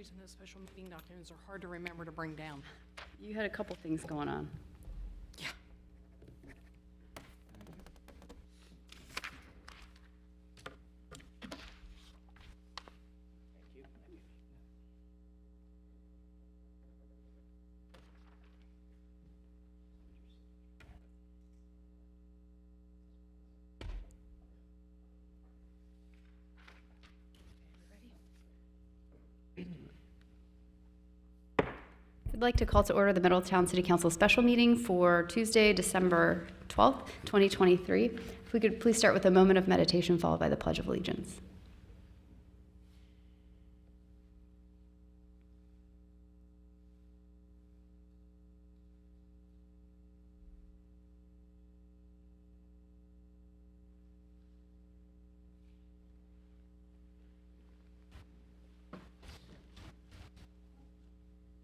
reason those special meeting documents are hard to remember to bring down. You had a couple things going on. Yeah. I'd like to call to order the Middletown City Council special meeting for Tuesday, December 12th, 2023. If we could please start with a moment of meditation followed by the Pledge of Allegiance.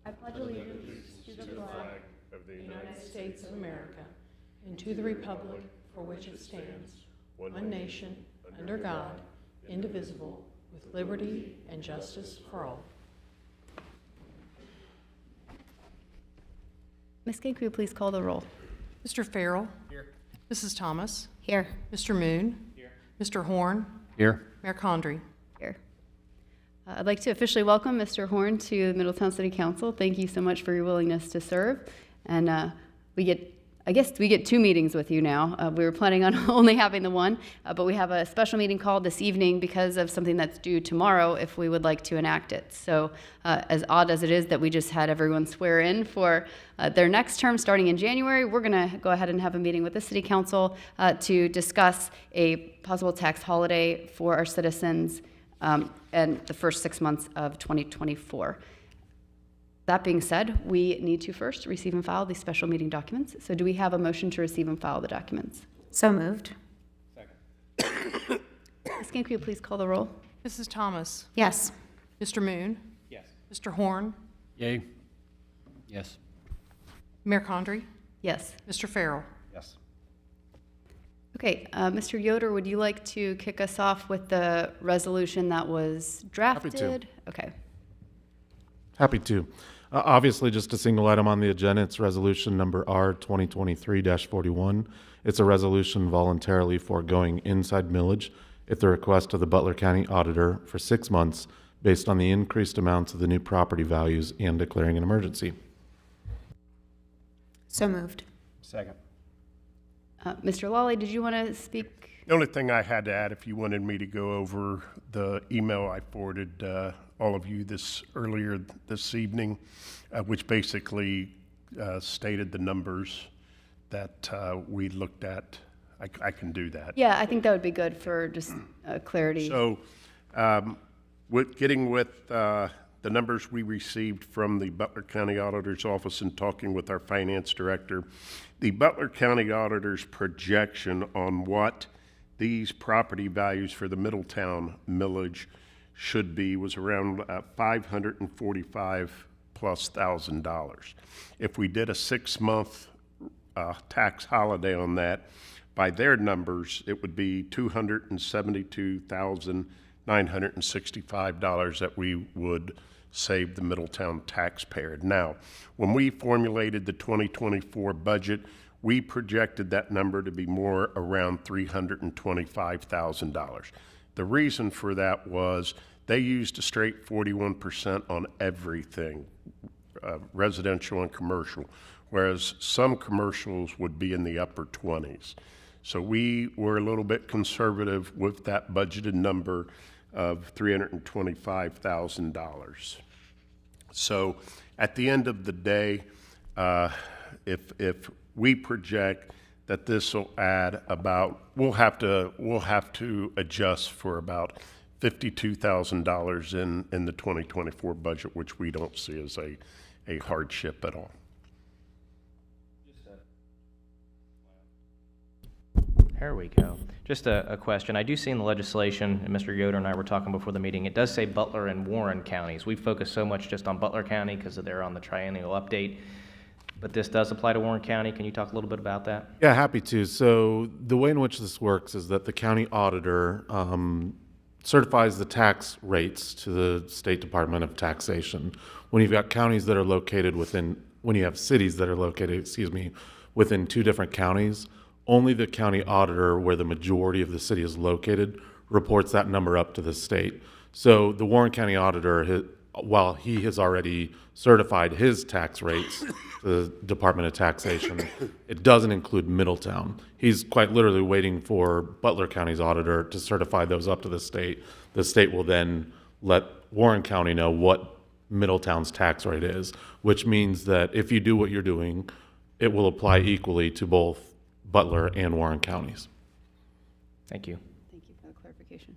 I pledge allegiance to the flag Of the United States of America, and to the republic for which it stands, one nation, under God, indivisible, with liberty and justice for all. Ms. King, could you please call the roll? Mr. Farrell. Here. Mrs. Thomas. Here. Mr. Moon. Here. Mr. Horn. Here. Mayor Condrey. Here. I'd like to officially welcome Mr. Horn to the Middletown City Council. Thank you so much for your willingness to serve. And I guess we get 2 meetings with you now. We were planning on only having the one, but we have a special meeting called this evening because of something that's due tomorrow if we would like to enact it. So as odd as it is that we just had everyone swear in for their next term starting in January, we're going to go ahead and have a meeting with the City Council to discuss a possible tax holiday for our citizens and the first 6 months of 2024. That being said, we need to first receive and file these special meeting documents. So do we have a motion to receive and file the documents? So moved. Second. Ms. King, could you please call the roll? Mrs. Thomas. Yes. Mr. Moon. Yes. Mr. Horn. Yay. Yes. Mayor Condrey. Yes. Mr. Farrell. Yes. Okay, Mr. Yoder, would you like to kick us off with the resolution that was drafted? Happy to. Okay. Happy to. Obviously, just a single item on the agenda. It's resolution number R 2023-41. It's a resolution voluntarily foregoing inside millage at the request of the Butler County Auditor for 6 months based on the increased amounts of the new property values and declaring an emergency. So moved. Second. Mr. Lawley, did you want to speak? The only thing I had to add, if you wanted me to go over the email I forwarded all of you earlier this evening, which basically stated the numbers that we looked at, I can do that. Yeah, I think that would be good for just clarity. So, with the numbers we received from the Butler County Auditor's Office and talking with our finance director, the Butler County Auditor's projection on what these property values for the Middletown millage should be was around $545,000+. If we did a 6-month tax holiday on that, by their numbers, it would be $272,965 that we would save the Middletown taxpayer. Now, when we formulated the 2024 budget, we projected that number to be more around $325,000. The reason for that was they used a straight 41% on everything, residential and commercial, whereas some commercials would be in the upper 20s. So we were a little bit conservative with that budgeted number of $325,000. So at the end of the day, if we project that this will add about, we'll have to adjust for about $52,000 in the 2024 budget, which we don't see as a hardship at all. There we go. Just a question. I do see in the legislation, and Mr. Yoder and I were talking before the meeting, it does say Butler and Warren counties. We focus so much just on Butler County because they're on the triennial update, but this does apply to Warren County. Can you talk a little bit about that? Yeah, happy to. So the way in which this works is that the county auditor certifies the tax rates to the State Department of Taxation. When you've got counties that are located when you have cities that are located, within two different counties, only the county auditor, where the majority of the city is located, reports that number up to the state. So the Warren County auditor, while he has already certified his tax rates to the Department of Taxation, it doesn't include Middletown. He's quite literally waiting for Butler County's auditor to certify those up to the state. The state will then let Warren County know what Middletown's tax rate is, which means that if you do what you're doing, it will apply equally to both Butler and Warren counties. Thank you. Thank you for the clarification.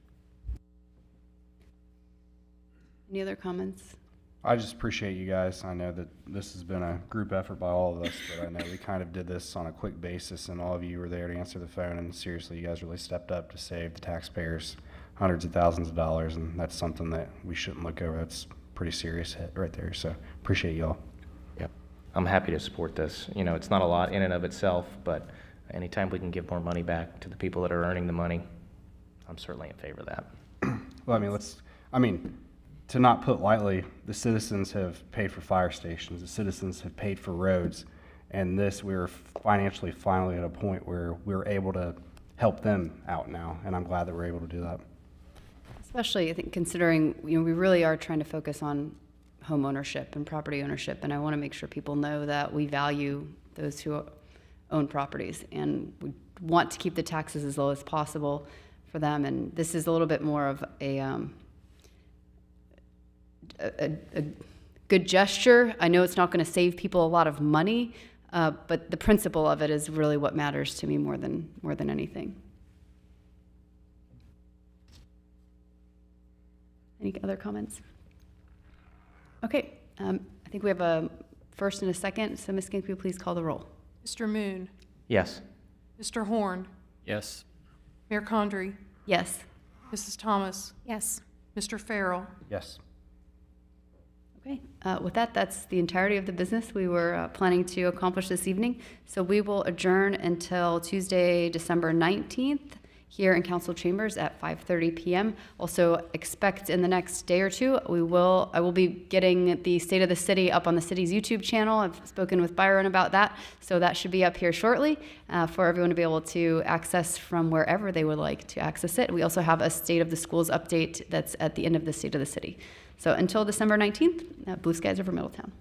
Any other comments? I just appreciate you guys. I know that this has been a group effort by all of us, but I know we kind of did this on a quick basis, and all of you were there to answer the phone, and seriously, you guys really stepped up to save the taxpayers hundreds of thousands of dollars, and that's something that we shouldn't look over. That's a pretty serious hit right there, so appreciate y'all. Yep. I'm happy to support this. You know, it's not a lot in and of itself, but anytime we can give more money back to the people that are earning the money, I'm certainly in favor of that. Well, I mean, to not put lightly, the citizens have paid for fire stations, the citizens have paid for roads, and we're financially finally at a point where we're able to help them out now, and I'm glad that we're able to do that. Especially, I think, considering, we really are trying to focus on home ownership and property ownership, and I want to make sure people know that we value those who own properties, and we want to keep the taxes as low as possible for them, and this is a little bit more of a good gesture. I know it's not going to save people a lot of money, but the principle of it is really what matters to me more than anything. Any other comments? Okay, I think we have a first and a second, so Ms. Ginky, please call the roll. Mr. Moon, Yes. Mr. Horn, Yes. Mayor Condrey, Yes. Mrs. Thomas, Yes. Mr. Farrell. Yes. Okay, with that, that's the entirety of the business we were planning to accomplish this evening. So we will adjourn until Tuesday, December 19th, here in council chambers at 5:30 p.m. Also expect in the next day or two, I will be getting the State of the City up on the city's YouTube channel. I've spoken with Byron about that, so that should be up here shortly for everyone to be able to access from wherever they would like to access it. We also have a State of the Schools update that's at the end of the State of the City. So until December 19th, blue skies over Middletown.